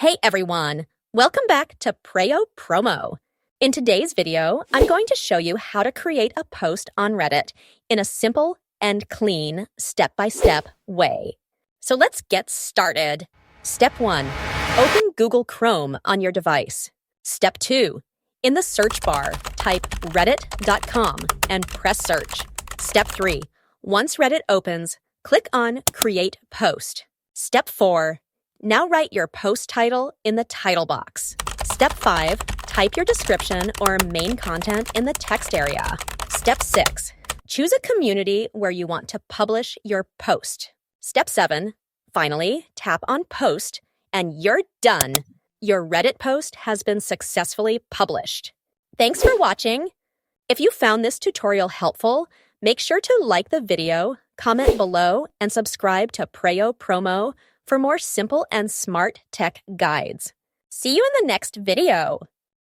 Hey everyone! Welcome back to Preyo Promo. In today's video, I'm going to show you how to create a post on Reddit in a simple and clean step-by-step way. So let's get started. Step 1. Open Google Chrome on your device. Step 2. In the search bar, type reddit.com and press search. Step 3. Once Reddit opens, click on Create Post. Step 4. Now write your post title in the title box. Step 5. Type your description or main content in the text area. Step 6. Choose a community where you want to publish your post. Step 7. Finally, tap on Post, and you're done. Your Reddit post has been successfully published. Thanks for watching. If you found this tutorial helpful, make sure to like the video, comment below, and subscribe to Preyo Promo for more simple and smart tech guides. See you in the next video.